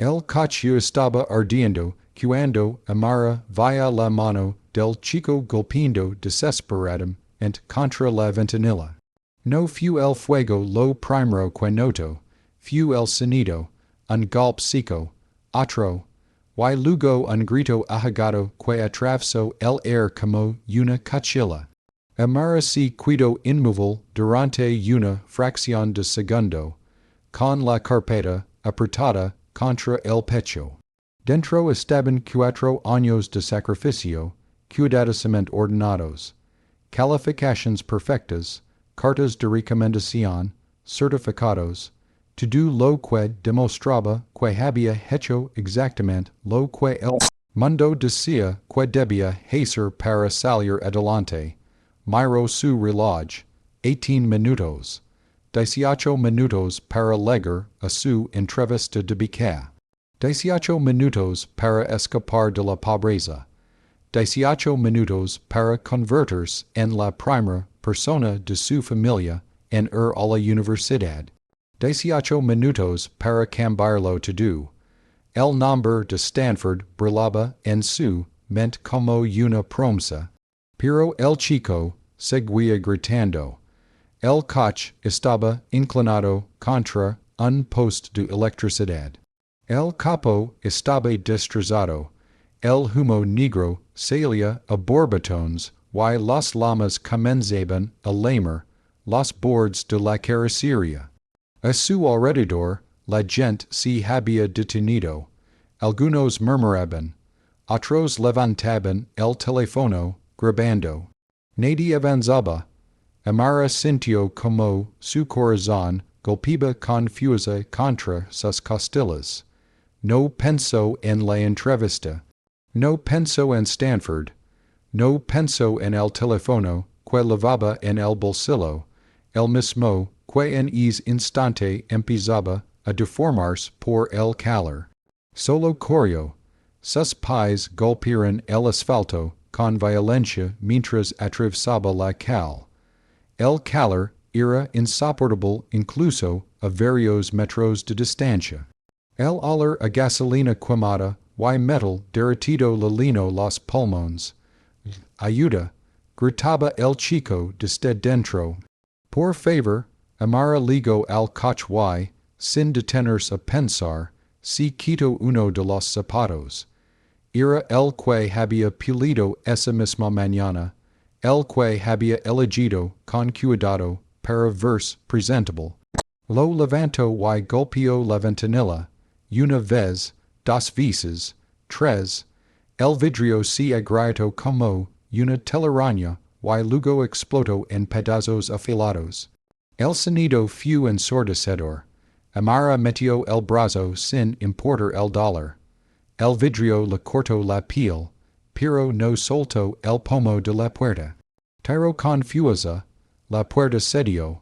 El coche estaba ardiendo, cuando Amara via la mano del chico golpeando desesperadam ent contra la ventanilla. No fu el fuego lo primero que noto, fu el sonido, un golpe seco, otro, y luego un grito ahogado que atravesó el aire como una cuchilla. Amara se quedó inmóvil durante una fracción de segundo, con la carpeta apretada contra el pecho. Dentro estaban 4 años de sacrificio, cuidadosamente ordenados, calificaciones perfectas, cartas de recomendación, certificados, todo lo que demostraba que había hecho exactamente lo que el mundo decía que debía hacer para salir adelante. Miró su reloj, 18 minutos. 18 minutos para llegar a su entrevista de beca. 18 minutos para escapar de la pobreza. 18 minutos para convertirse en la primera persona de su familia en ir a la universidad. 18 minutos para cambiarlo todo. El nombre de Stanford brillaba en su mente como una promesa, pero el chico seguía gritando. El coche estaba inclinado contra un poste de electricidad. El capo estaba destrozado. El humo negro salía a borbotones y las llamas comenzaban a lamer los bordes de la carrocería. A su alrededor, la gente se había detenido. Algunos murmuraban. Otros levantaban el teléfono, grabando. Nadie avanzaba. Amara sintió como su corazón golpeaba confusa contra sus costillas. No pensó en la entrevista. No pensó en Stanford. No pensó en el teléfono que llevaba en el bolsillo, el mismo que en ese instante empezaba a deformarse por el calor. Solo corrió. Sus pies golpearon el asfalto con violencia mientras atravesaba la cal. El calor era insoportable incluso a varios metros de distancia. El olor a gasolina quemada y metal derretido le llenó los pulmones. Ayuda, gritaba el chico desde dentro. Por favor, Amara ligó al coche y, sin detenerse a pensar, se quitó uno de los zapatos. Era el que había pulido esa misma mañana, el que había elegido con cuidado para verse presentable. Lo levantó y golpeó la ventanilla, una vez, dos veces, tres. El vidrio se agrietó como una telaraña y luego explotó en pedazos afilados. El sonido fue ensordecedor. Amara metió el brazo sin importar el dolor. El vidrio le cortó la piel, pero no soltó el pomo de la puerta. Tiró confusa, la puerta cedió.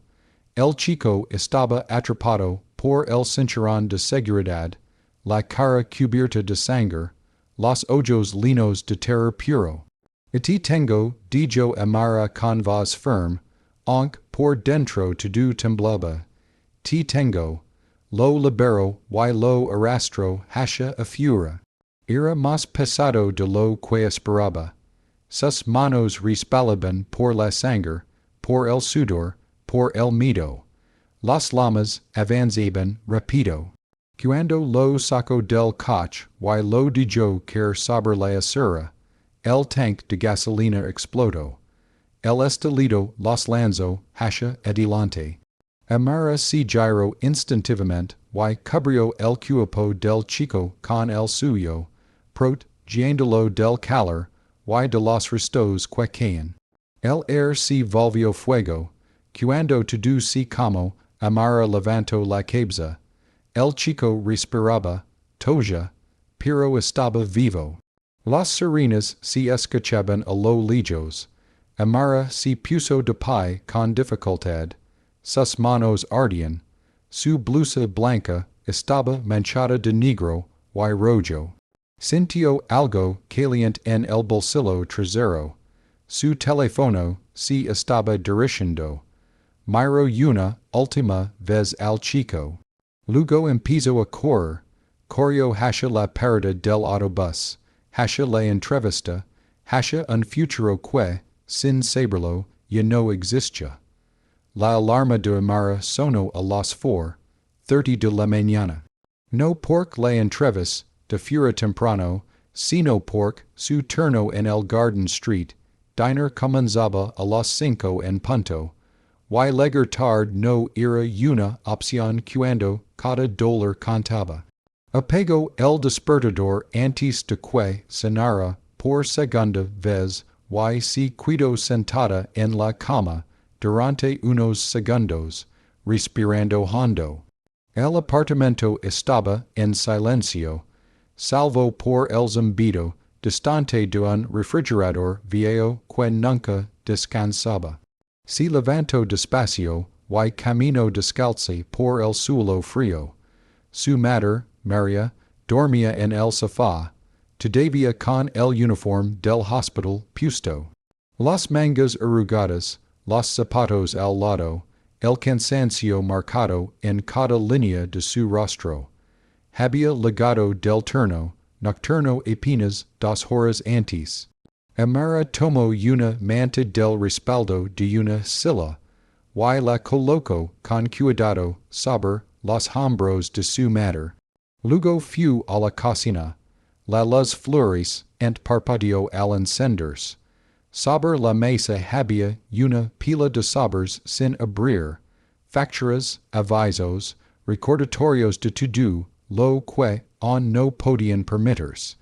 El chico estaba atrapado por el cinturón de seguridad, la cara cubierta de sangre, los ojos llenos de terror puro. Y tengo, dijo Amara con voz firme, aunque por dentro todo temblaba. Te tengo. Lo libero y lo arrastro hacia afuera. Era más pesado de lo que esperaba. Sus manos resbalaban por la sangre, por el sudor, por el miedo. Las llamas avanzaban rápido. Cuando lo sacó del coche y lo dejó caer sobre la acera, el tanque de gasolina explotó. El estallido los lanzó hacia adelante. Amara se giró instintivamente y cubrió el cuerpo del chico con el suyo, protegiéndolo del calor y de los restos que caían. El aire se volvió fuego. Cuando todo se calmó, Amara levantó la cabeza. El chico respiraba, tosia, pero estaba vivo. Las sirenas se escuchaban a lo lejos. Amara se puso de pie con dificultad. Sus manos ardían. Su blusa blanca estaba manchada de negro y rojo. Sintió algo caliente en el bolsillo trasero. Su teléfono se estaba derritiendo. Miró una última vez al chico. Luego empezó a correr. Correo hasha la parada del autobus, hasha la entrevista, hasha un futuro que, sin saberlo, ya no existe. La alarma de Amara sono a las 4:30 de la mañana. No pork la entrevis, de fura temprano, sino pork, su turno en el Garden Street, diner comenzaba a las 5:00 y legar tard no era una opción cuando cada dólar contaba. Apego el despertador antes de que cenara por segunda vez y se quedó sentada en la cama durante unos segundos, respirando hondo. El apartamento estaba en silencio, salvo por el zumbido distante de un refrigerador viejo que nunca descansaba. Se levantó despacio y caminó descalzo por el suelo frío. Su madre, María, dormía en el sofá, todavía con el uniforme del hospital puesto. Las mangas arrugadas, los zapatos al lado, el cansancio marcado en cada línea de su rostro. Había legado del turno nocturno apenas 2 horas antes. Amara tomó una manta del respaldo de una silla, y la colocó con cuidado sobre los hombros de su madre. Luego fue a la cocina. La luz flores and parpadeó al encenderse. Sobre la mesa había una pila de sobres sin abrir, facturas, avisos, recordatorios de todo lo que aún no podían permitirse.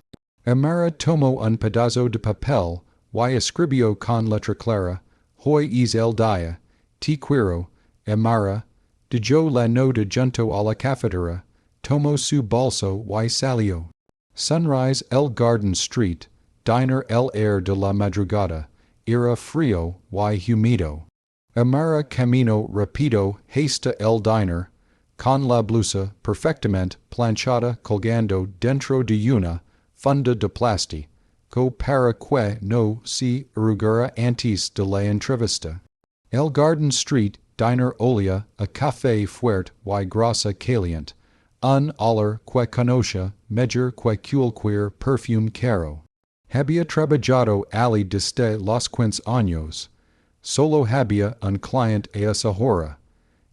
Amara tomó un pedazo de papel y escribió con letra clara: Hoy es el día, te quiero, Amara. Dejó la nota junto a la cafetera, tomó su bolso y salió. Sunrise el Garden Street, diner el air de la madrugada, era frío y húmedo. Amara caminó rápido hasta el diner, con la blusa perfectamente planchada colgando dentro de una funda de plástico para que no se arrugara antes de la entrevista. El Garden Street diner olía a café fuerte y grasa caliente, un olor que conoce mejor que cualquier perfume caro. Había trabajado allí desde los 15 años. Solo había un cliente a esa hora.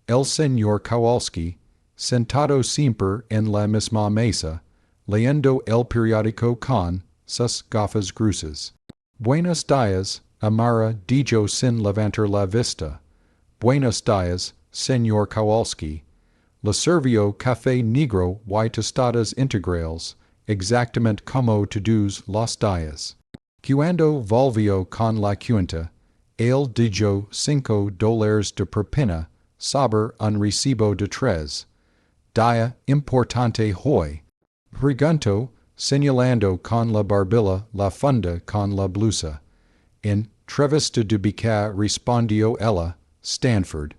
El señor Kowalski, sentado siempre en la misma mesa, leyendo el periódico con sus gafas gruesas. Buenos días, Amara dijo sin levantar la vista. Buenos días, señor Kowalski. Le sirvió café negro y tostadas integrales, exactamente como todos los días. Cuando volvió con la cuenta, él dijo $5 de propina sobre un recibo de 3. Día importante hoy. Preguntó, señalando con la barbilla la funda con la blusa. Entrevista de Bica respondió ella, Stanford.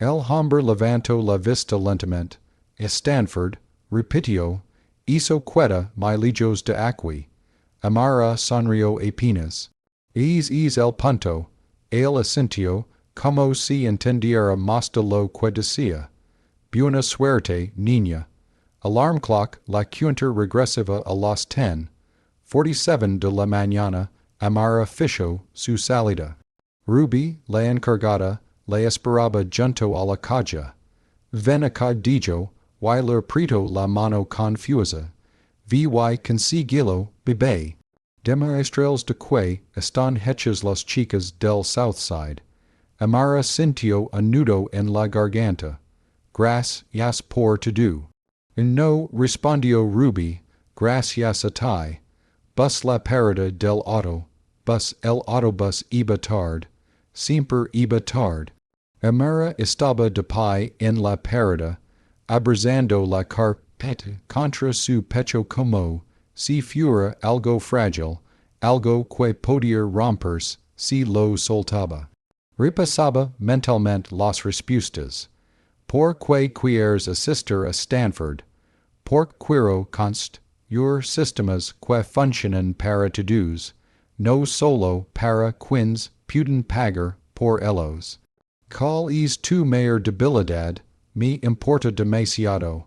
El hombre levantó la vista lentamente. Stanford, repitió, hizo queda milillos de agua. Amara sonrió apenas. Es el punto. Él asintió, como si entendiera más de lo que decía. Buena suerte, niña. Alarm clock la cuenta regresiva a las 10:47 de la mañana. Amara fichó su salida. Ruby, la encargada, la esperaba junto a la calle. Ven acá dijo, y le apretó la mano confusa. Vi y consíguelo, bebé. Demuestras de que están hechas las chicas del Southside. Amara sintió un nudo en la garganta. Gracias por todo. No, respondió Ruby, gracias a ti. Bus la parada del auto. Bus el autobus iba tard. Siempre iba tard. Amara estaba de pie en la parada, abrazando la carpeta contra su pecho como si fuera algo frágil, algo que podía romperse si lo soltaba. Repasaba mentalmente las respuestas. Por qué quieres asistir a Stanford? Por quiero construir sistemas que funcionen para todos, no solo para quienes pueden pagar por ellos. ¿Cuál es tu mayor debilidad? Me importa demasiado.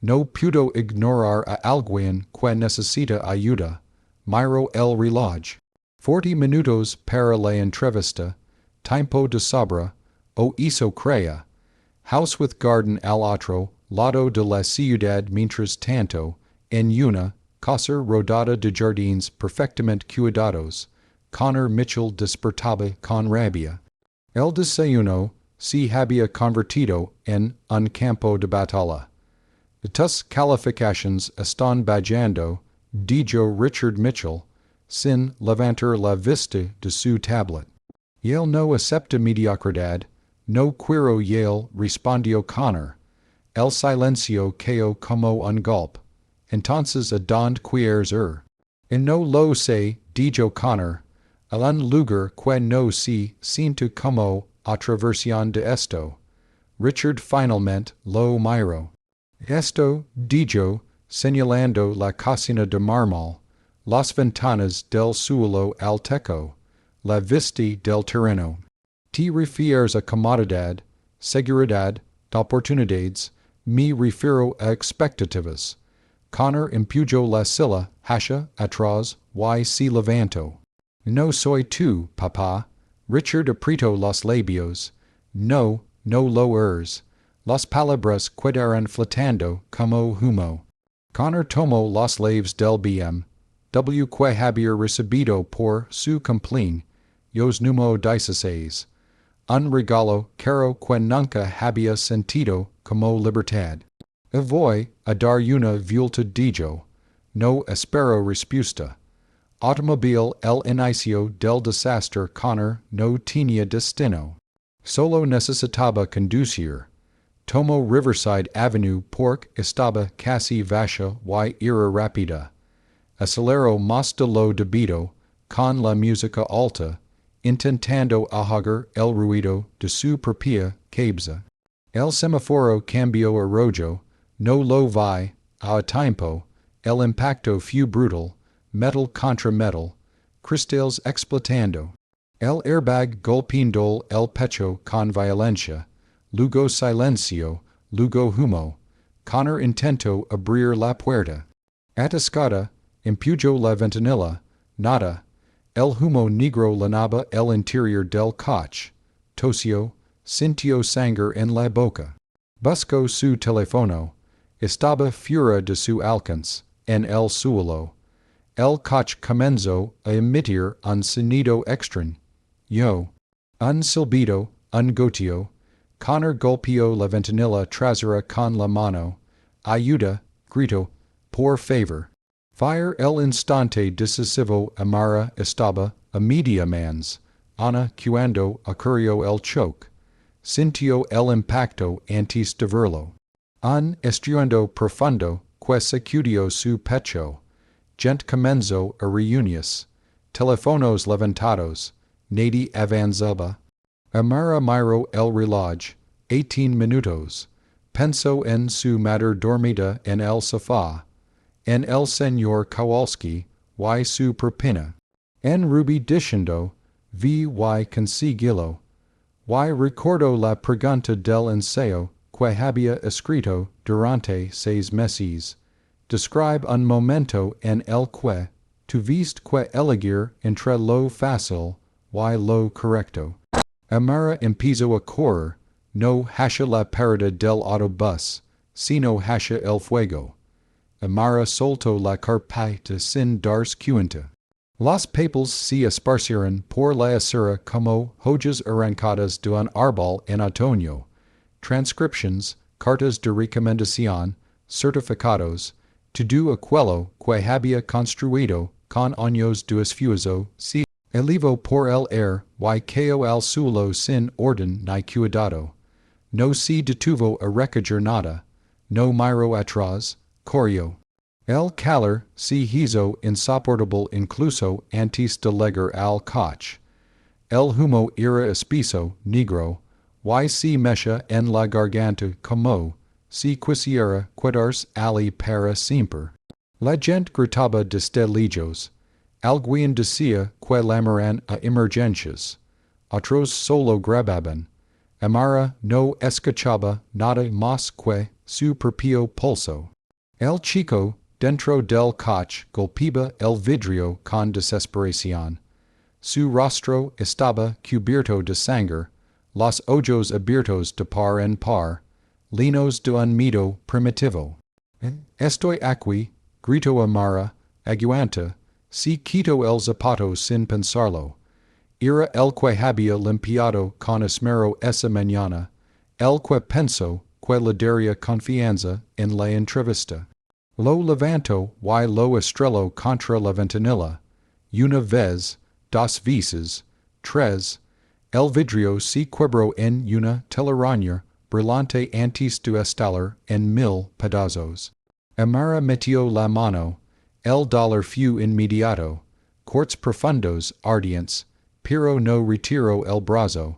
no puedo ignorar a alguien que necesita ayuda, miro el reloj. 40 minutos para la entrevista, tiempo de sobra, o eso crea. House with garden al otro lado de la ciudad mientras tanto, en una casa rodada de jardines perfectamente cuidados, Connor Mitchell despertaba con rabia. El desayuno se había convertido en un campo de batalla. Tus califications están bajando, dijo Richard Mitchell, sin levantar la vista de su tablet. Yale no acepta mediocridad, no quiero Yale, respondió Connor. El silencio cayó como un golpe. Entonces ¿a dónde quieres ir? En no lo sé, dijo Connor, a un lugar que no se siente como otra versión de esto. Richard finalmente lo miró. Esto, dijo, señalando la cocina de mármol, las ventanas del suelo al techo, la vista del terreno. Te refieres a comodidad, seguridad, oportunidades, me refiero a expectativas. Connor empujó la silla hacia atrás y se levantó. No soy tú, papá. Richard apretó los labios. No, no lo eres. Las palabras quedaron flotando como humo. Connor tomó los llaves del BMW que había recibido por su cumpleaños número 16. Un regalo caro que nunca había sentido como libertad. Voy a dar una vuelta dijo. No espero respuesta. Automóvil el inicio del desastre Connor no tenía destino. Solo necesitaba conducir. Tomó Riverside Avenue porque estaba casi vacía y era rápida. Aceleró más de lo debido, con la música alta, intentando ahogar el ruido de su propia cabeza. El semáforo cambió a rojo, no lo vi a tiempo, el impacto fue brutal, metal contra metal, cristales explotando. El airbag golpeando el pecho con violencia, luego silencio, luego humo. Connor intentó abrir la puerta. Atascada, empujó la ventanilla, nada. El humo negro llenaba el interior del coche. Tosió, sintió sangre en la boca. Buscó su teléfono. Estaba fuera de su alcance, en el suelo. El coche comenzó a emitir un sonido extraño. Un silbido, un goteo. Connor golpeó la ventanilla trasera con la mano. Ayuda, gritó, por favor. Fire el instante decisivo Amara estaba a media mans. Ana cuando ocurrió el choque. Sintió el impacto antes de verlo. Un estruendo profundo que sacudió su pecho. Gente comenzó a reunirse. Teléfonos levantados. Nadie avanzaba. Amara miró el reloj. 18 minutos. Pensó en su madre dormida en el sofá. En el señor Kowalski, y su propina. En Ruby diciendo, vi y conseguilo. Y recordó la pregunta del ensayo que había escrito durante 6 meses. Describe un momento en el que tuviste que elegir entre lo fácil y lo correcto. Amara empezó a correr, no hacia la parada del autobús, sino hacia el fuego. Amara soltó la carpeta sin darse cuenta. Los papeles se esparcieron por la acera como hojas arrancadas de un árbol en otoño. Transcriptions, cartas de recomendación, certificados, todo aquello que había construido con años de esfuerzo se elevó por el aire y cayó al suelo sin orden ni cuidado. No se detuvo a recoger nada, no miró atrás, corrió. El calor se hizo insoportable incluso antes de llegar al coche. El humo era espeso, negro, y se mecha en la garganta como si quisiera quedarse allí para siempre. La gente gritaba destellillos. Alguien decía que llamaran a emergencias. Otros solo grababan. Amara no escachaba nada más que su propio pulso. El chico, dentro del coche, golpeaba el vidrio con desesperación. Su rostro estaba cubierto de sangre, los ojos abiertos de par en par, llenos de un miedo primitivo. Estoy aquí, gritó Amara, aguanta, si quito el zapato sin pensarlo. Era el que había limpiado con esmero esa mañana, el que pensó que le daría confianza en la entrevista. Lo levanto y lo estrello contra la ventanilla. Una vez, dos veces, tres. El vidrio se quebró en una telaraña brillante antes de estallar en 1000 pedazos. Amara metió la mano. El dolor fue inmediato. Cortes profundos, ardientes, pero no retiró el brazo.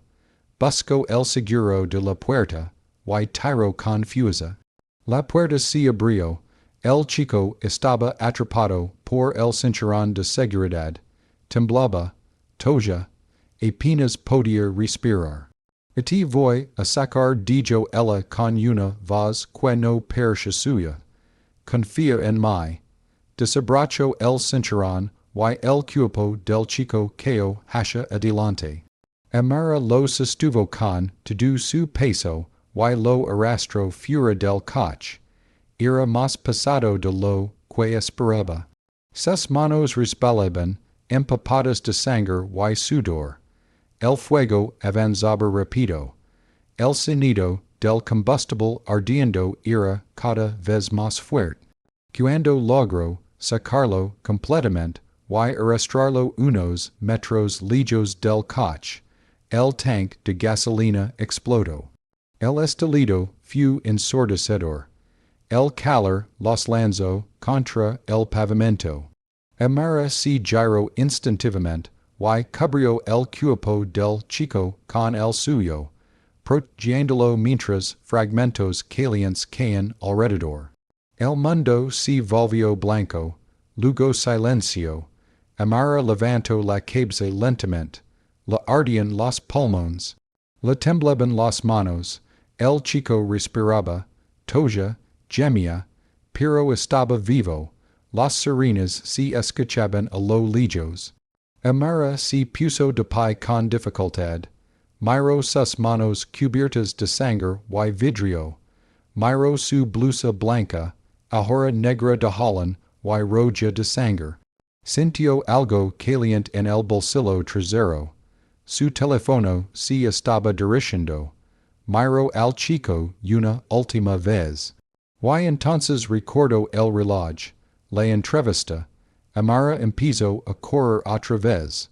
Buscó el seguro de la puerta, y tiró confusa. La puerta se abrió. El chico estaba atrapado por el cinturón de seguridad. Temblaba, toja, apenas podía respirar. Te voy a sacar dijo ella con una voz que no parecía suya. Confía en mí. Desabrochó el cinturón y el cuerpo del chico cayó hacia adelante. Amara lo sostuvo con todo su peso y lo arrastró fuera del coche. Era más pesado de lo que esperaba. Sus manos resbalaban, empapadas de sangre y sudor. El fuego avanzaba rápido. El sonido del combustible ardiendo era cada vez más fuerte. Cuando logró sacarlo completamente y arrastrarlo unos metros lejos del coche, el tanque de gasolina explotó. El estallido fue ensordecedor. El calor los lanzó contra el pavimento. Amara se giró instintivamente y cubrió el cuerpo del chico con el suyo, protegiéndolo mientras fragmentos calientes caían alrededor. El mundo se volvió blanco, luego silencio. Amara levantó la cabeza lentamente. Le ardían los pulmones. Le temblaban las manos. El chico respiraba, toja, gemía, pero estaba vivo. Las sirenas se escuchaban a lo lejos. Amara se puso de pie con dificultad. Miró sus manos cubiertas de sangre y vidrio. Miró su blusa blanca, ahora negra de Holland y roja de sangre. Sintió algo caliente en el bolsillo trasero. Su teléfono se estaba dirigiendo. Miró al chico una última vez. Y entonces recordó el reloj. La entrevista. Amara empezó a correr otra vez.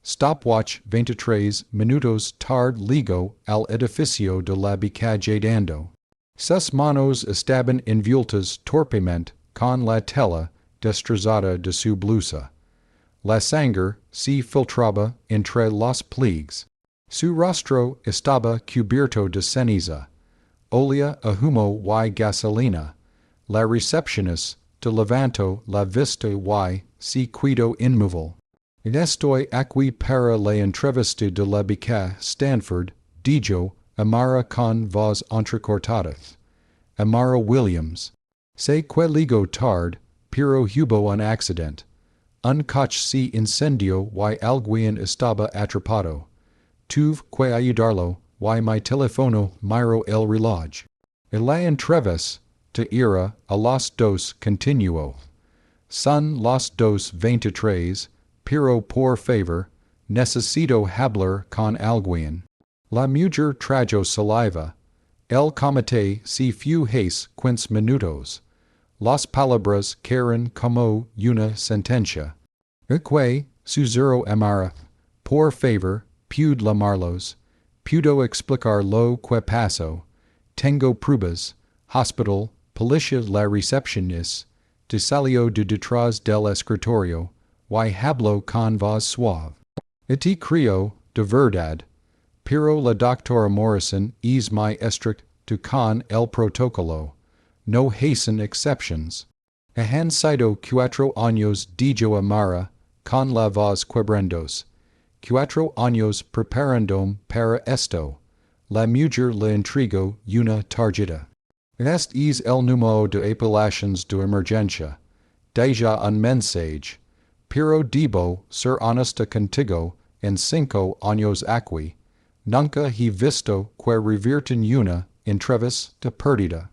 Stopwatch 23 minutos tarde llegó al edificio de la calle dando. Sus manos estaban envueltas torpemente con la tela destrozada de su blusa. La sangre se filtraba entre los pliegues. Su rostro estaba cubierto de ceniza, óleo a humo y gasolina. La recepcionista levantó la vista y se quedó inmóvil. Estoy aquí para la entrevista de la beca Stanford, dijo Amara con voz entrecortada. Amara Williams. Sé que llego tarde, pero hubo un accidente. Un coche se incendió y alguien estaba atrapado. Tuve que ayudarlo y mi teléfono miró el reloj. La entrevista era a las 2 continuó. Son las 2:23, pero por favor, necesito hablar con alguien. La mujer tragó saliva. El comité se fue hace 15 minutos. Las palabras eran como una sentencia. Que, susurró Amara, por favor, puede llamarlos. Puedo explicar lo que pasó. Tengo pruebas. Hospital, policía la recepcionista. Salió de detrás del escritorio, y habló con voz suave. Te creo, de verdad, pero la doctora Morrison es muy estricta con el protocolo. No hacen exceptions. Han sido 4 años dijo Amara, con la voz quebrantos. 4 años preparándome para esto. la mujer le intrigo una tarjeta. Este es el número de apelaciones de emergencia. Deja un mensaje. Pero debo ser honesta contigo, en 5 años aquí. Nunca he visto que revierten una entrevista perdida.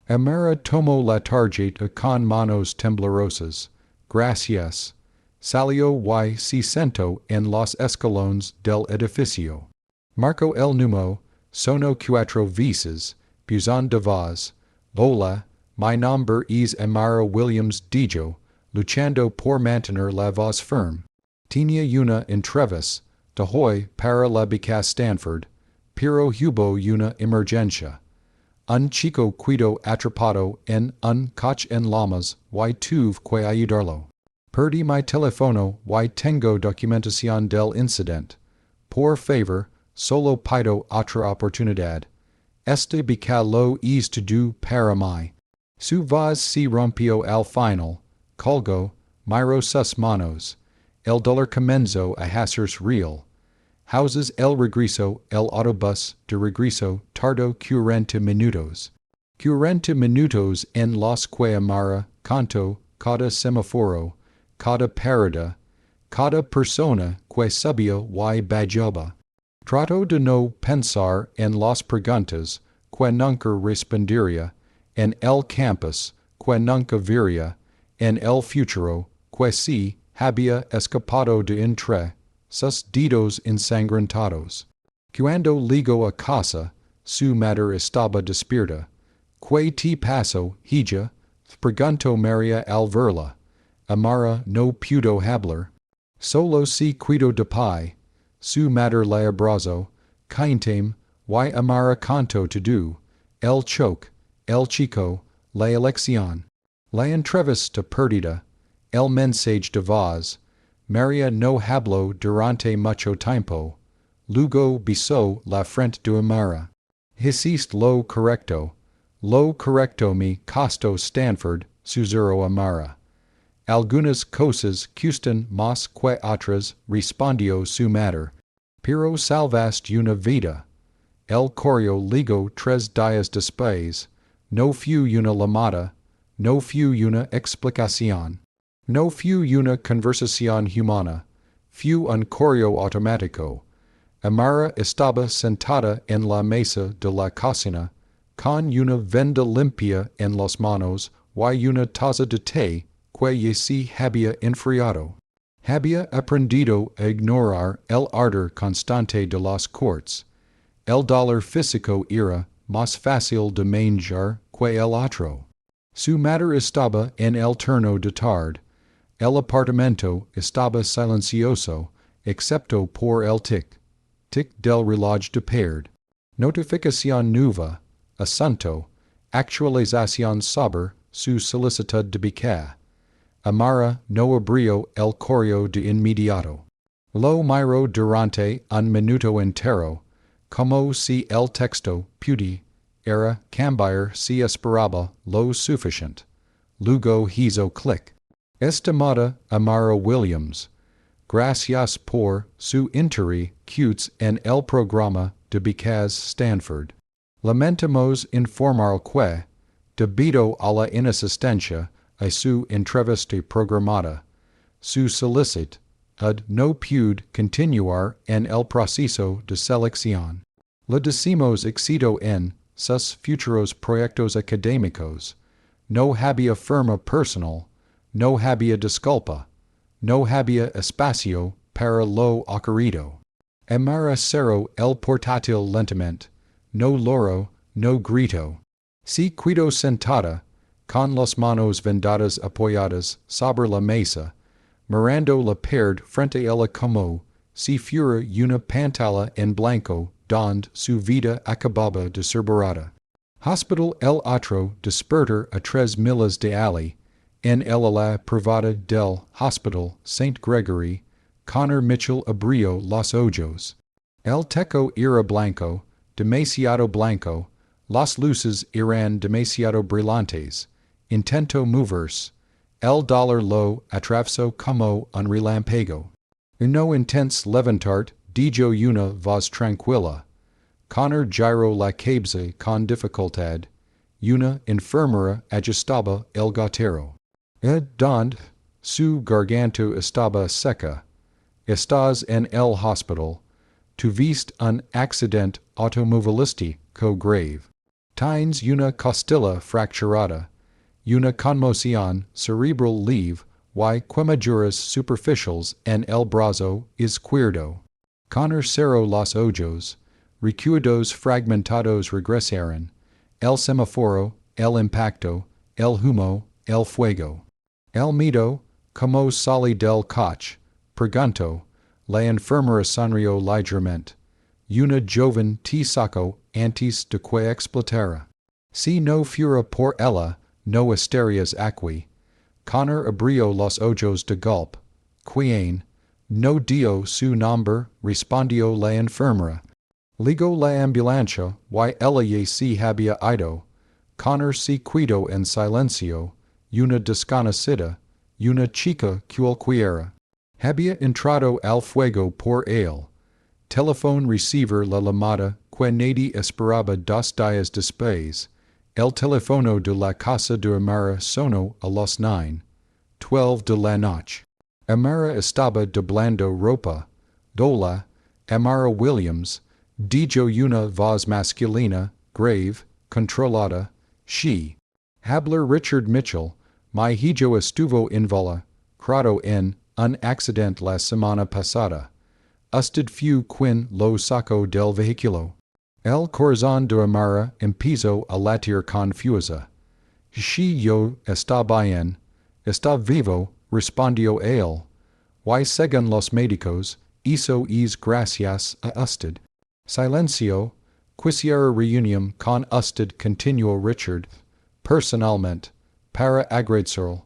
Amara tomó la tarjeta con manos temblorosas. Gracias. Salió y se sentó en los escalones del edificio. Marcó el número, sonó 4 veces, buzón de voz. Hola, mi nombre es Amara Williams Dijo, luchando por mantener la voz firme. Tenía una entrevista de hoy para la beca Stanford, pero hubo una emergencia. Un chico quedó atrapado en un coche en llamas y tuve que ayudarlo. Perdí mi teléfono y tengo documentación del incidente. Por favor, solo pido otra oportunidad. Este beca lo es todo para mí. Su voz se rompió al final. Colgó, miró sus manos. El dolor comenzó a hacerse real. Houses el regreso, el autobús de regreso tardó 40 minutos. 40 minutos en los que Amara contó cada semáforo, cada parada, cada persona que subía y bajaba. Trató de no pensar en las preguntas que nunca respondería, en el campus que nunca vería, en el futuro que se había escapado de entre sus dedos ensangrentados. Cuando llegó a casa, su madre estaba despierta. ¿Qué te pasó, hija? Preguntó María al verla. Amara no pudo hablar. Solo se quedó de pie. Su madre la abrazó. Cántame, y Amara contó todo. El choque, el chico, la elección, la entrevista perdida, el mensaje de voz. María no habló durante mucho tiempo. Luego besó la frente de Amara. Hiciste lo correcto. Lo correcto me costó Stanford, susurró Amara. Algunas cosas cuestan más que otras, respondió su madre. Pero salvaste una vida. El correo llegó 3 días después. No fue una llamada. No fue una explicación. No fue una conversación humana. Fue un correo automático. Amara estaba sentada en la mesa de la cocina, con una venda limpia en las manos y una taza de té que ya se había enfriado. Había aprendido a ignorar el ardor constante de las cortes. El dolor físico era más fácil de manejar que el otro. Su madre estaba en el turno de tarde. El apartamento estaba silencioso, excepto por el tic del reloj de pared. Notificación nueva, asunto, actualización sobre su solicitud de beca. Amara no abrió el correo de inmediato. Lo miró durante un minuto entero, como si el texto pudiera cambiar si esperaba lo suficiente. Luego hizo clic. Estimada Amara Williams, gracias por su interés en el programa de becas Stanford. Lamentamos informar que, debido a la inasistencia a su entrevista programada, su solicitud no pudo continuar en el proceso de selección. Le decimos éxito en sus futuros proyectos académicos. No había firma personal. No había disculpa. No había espacio para lo ocurrido. Amara cerró el portátil lentamente. No lloró, no gritó. Se quedó sentada, con las manos vendadas apoyadas sobre la mesa, mirando la pared frente a ella como si fuera una pantalla en blanco donde su vida acababa de ser borrada. Hospital el otro despertar a 3 millas de allí, en el ala privada del Hospital St. Gregory, Connor Mitchell abrió los ojos. El techo era blanco, demasiado blanco, las luces eran demasiado brillantes. Intentó moverse. El dolor lo atravesó como un relámpago. No intents levantar, dijo una voz tranquila. Conor gyro la cabeza con dificultad, una enfermera ajustaba el gatero. Donde su garganta estaba seca. Estás en el hospital. Tuviste un accidente automovilístico grave. Tienes una costilla fracturada. Una conmoción cerebral leve y quemaduras superficiales en el brazo izquierdo. Conor cerró los ojos. Recuerdos fragmentados regresaron. El semáforo, el impacto, el humo, el fuego. El miedo, como salí del coche, preguntó. La enfermera sonrió ligeramente. Una joven te sacó antes de que explotara. Si no fuera por ella, no estarías aquí. Conor abrió los ojos de golpe. ¿Quién? No dio su nombre, respondió la enfermera. Ligó la ambulancia y ella ya se había ido. Conor se quedó en silencio. Una desconocida, una chica cualquiera, había entrado al fuego por él. Teléfono receiver la llamada que nadie esperaba 2 días después. El teléfono de la casa de Amara sonó a las 9:12 de la noche. Amara estaba doblando ropa. Dola, Amara Williams, dijo una voz masculina, grave, controlada, she. Hablar Richard Mitchell, mi hijo estuvo involucrado en un accidente la semana pasada. Usted fue quien lo sacó del vehículo. El corazón de Amara empezó a latir confusa. Si yo está bien, está vivo, respondió él. Y según los médicos, eso es gracias a usted. Silencio, quisiera reunión con usted continuó Richard. Personalmente, para agradecerlo.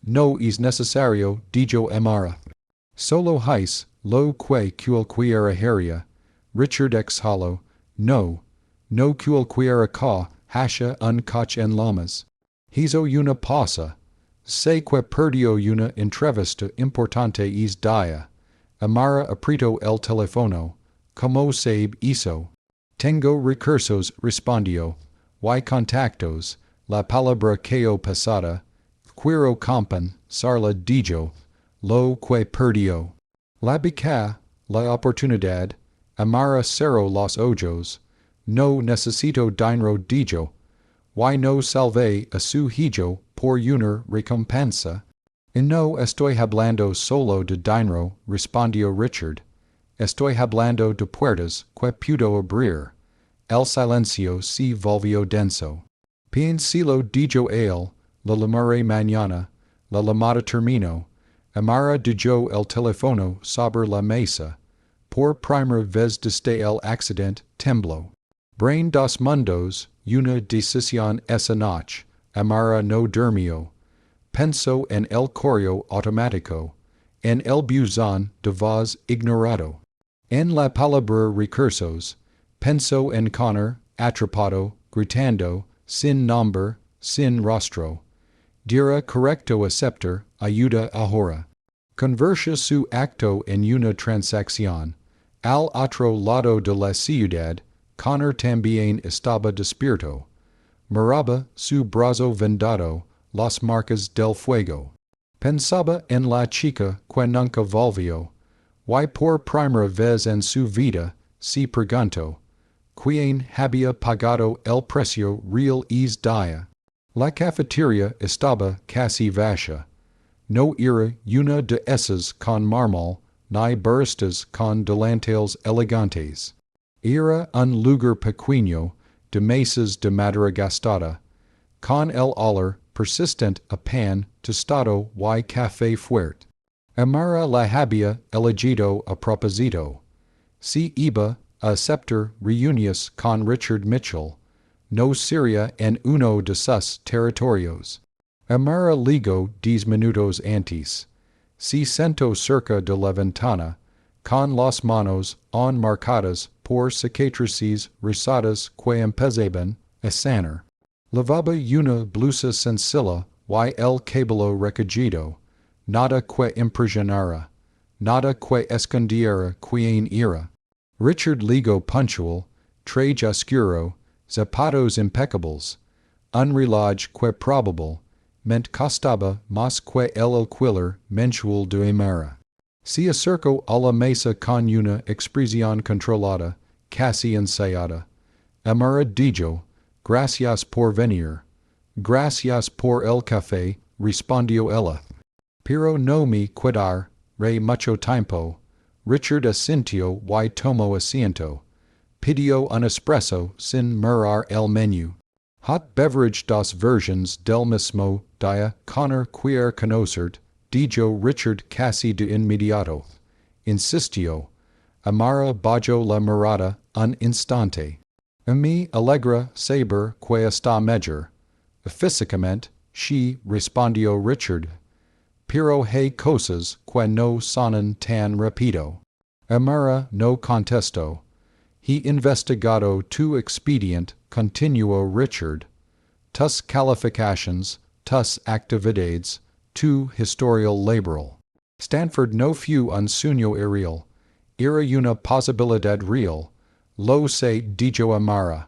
No es necesario, dijo Amara. Solo hice lo que cualquiera haría. Richard exhaló. No cualquiera que hasha un coche en llamas. Hizo una pausa. Sé que perdió una entrevista importante es día. Amara apretó el teléfono. ¿Cómo sabe eso? Tengo recursos, respondió. Y contactos. La palabra quedó pasada. Quiero compensarla dijo. Lo que perdió. La beca, la oportunidad. Amara cerró los ojos. No necesito dinero dijo. Y no salvé a su hijo por una recompensa. Y no estoy hablando solo de dinero, respondió Richard. Estoy hablando de puertas que pudo abrir. El silencio se volvió denso. Piénselo dijo él, la llamaré mañana. La llamada terminó. Amara dejó el teléfono sobre la mesa. Por primera vez desde el accidente, tembló. Brain dos mundos, una decisión esa noche. Amara no durmió. Pensó en el correo automático, en el buzón de voz ignorado, en la palabra recursos. Pensó en Conor, atrapado, gritando, sin nombre, sin rostro. Dirá correcto aceptar, ayuda ahora. Conversa su acto en una transacción. Al otro lado de la ciudad, Conor también estaba despierto. Miraba su brazo vendado, las marcas del fuego. Pensaba en la chica que nunca volvió. Y por primera vez en su vida, se preguntó, ¿quién había pagado el precio real ese día? La cafetería estaba casi vacía. No era una de esas con mármol, ni baristas con delantales elegantes. Era un lugar pequeño, de mesas de madera gastada, con el olor persistente a pan tostado y café fuerte. Amara la había elegido a propósito. Si iba a aceptar reuniones con Richard Mitchell, no sería en uno de sus territorios. Amara ligó 10 minutos antes. Se sentó cerca de la ventana, con las manos enmarcadas por cicatrices rosadas que empezaban a sanar. Lavaba una blusa sencilla y el cabello recogido, nada que impresionara, nada que escondiera quién era. Richard ligó puntual, traje oscuro, zapatos impecables, un reloj que probable, ment costaba más que el alquiler mensual de Amara. Se acercó a la mesa con una expresión controlada, casi ensayada. Amara dijo, gracias por venir. Gracias por el café, respondió ella. Pero no me quedar, re mucho tiempo. Richard asintió y tomó asiento. Pidió un espresso sin mirar el menú. Hot beverage dos versions del mismo día Connor quiere conocer, dijo Richard casi de inmediato. Insistió. Amara bajó la mirada un instante. A mí alegra saber que está mejor. Físicamente, sí, respondió Richard. Pero hay cosas que no sonan tan rápido. Amara no contestó. He investigado tu expedient, continuó Richard. Tus califications, tus actividades, tu historial laboral. Stanford no fue un sueño irreal. Era una posibilidad real. Lo sé, dijo Amara.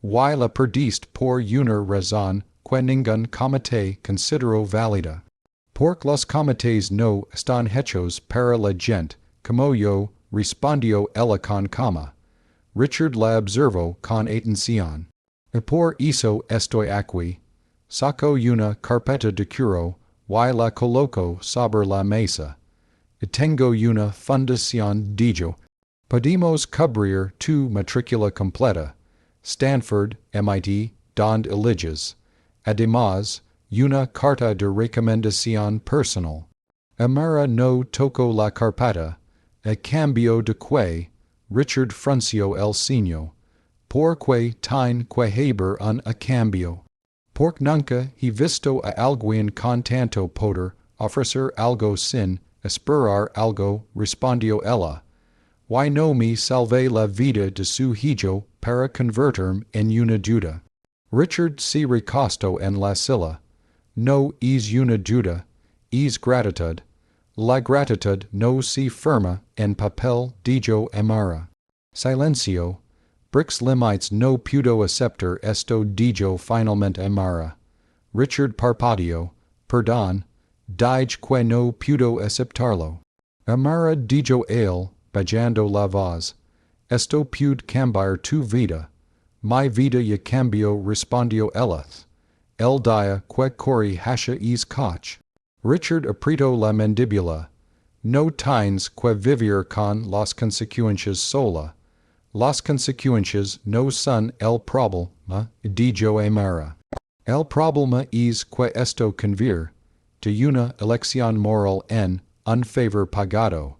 Y la perdiste por una razón que ningún comité consideró válida. Porque los comités no están hechos para la gente, como yo, respondió ella con calma. Richard la observó con atención. Por eso estoy aquí. Saco una carpeta de curo, y la coloco sobre la mesa. Tengo una fundación dijo. Podemos cubrir tu matrícula completa. Stanford, MIT, donde eliges. Además, una carta de recomendación personal. Amara no tocó la carpeta. A cambio de que, Richard frunció el ceño. Porque tiene que haber un a cambio. Porque nunca he visto a alguien con tanto poder ofrecer algo sin esperar algo, respondió ella. Y no me salvé la vida de su hijo para convertirme en una duda. Richard se recostó en la silla. No es una duda, es gratitud. La gratitud no se firma en papel, dijo Amara. Silencio. Brix limites no pudo aceptar esto, dijo finalmente Amara. Richard parpadeó. Perdón. Dije que no pudo aceptarlo. Amara dijo él, bajando la voz. Esto puede cambiar tu vida. Mi vida ya cambió, respondió ella. El día que corrí hacia es coche. Richard apretó la mandíbula. No tienes que vivir con las consecuencias sola. Las consecuencias no son el problema, dijo Amara. El problema es que esto conviene de una elección moral en un favor pagado.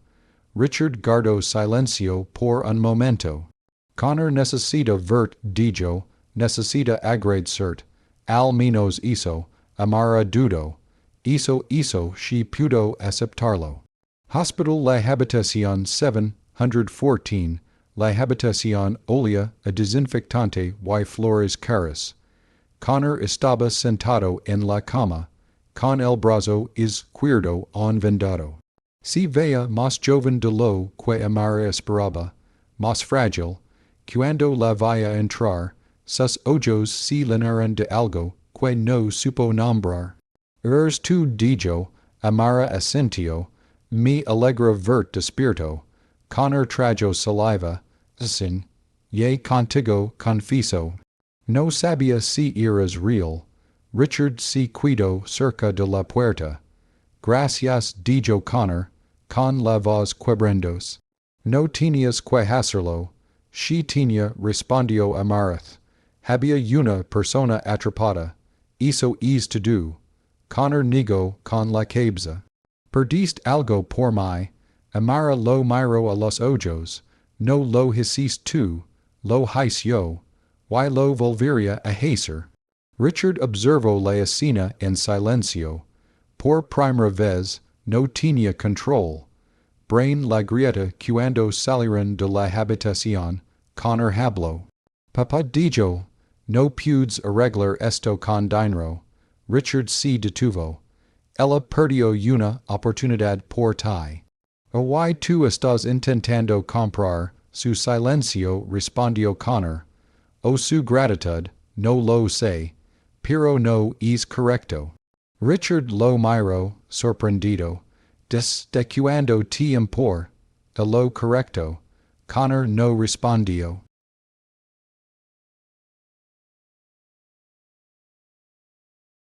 Richard guardó silencio por un momento. Connor necesita vert, dijo, necesita agradecer. Al menos eso, Amara dudó. Eso she pudo aceptarlo. Hospital la habitación 714, la habitación olía a desinfectante y flores caras. Connor estaba sentado en la cama, con el brazo izquierdo envendado. Se veía más joven de lo que Amara esperaba, más frágil. Cuando la veía entrar, sus ojos se llenaron de algo que no supo nombrar. Eres tú, dijo, Amara asintió. Me alegra verte despierto. Connor trajo saliva. Sin. Ye contigo confieso. No sabía si eras real. Richard se quedó cerca de la puerta. Gracias, dijo Connor, con la voz quebrantos. No tenías que hacerlo. She tenía, respondió Amara. Había una persona atrapada. Eso es to do. Connor negó con la cabeza. Perdiste algo por mí. Amara lo miró a los ojos. No lo hiciste tú. Lo hice yo. Y lo volvería a hacer. Richard observó la escena en silencio. Por primera vez, no tenía control. Brain la grieta cuando salieron de la habitación. Connor habló. Papá dijo, no puedes arreglar esto con dinero. Richard se detuvo. Ella perdió una oportunidad por ti. ¿Y tú estás intentando comprar su silencio respondió Connor, o su gratitud, no lo sé, pero no es correcto. Richard lo miró, sorprendido, desde cuando te impor, a lo correcto. Connor no respondió.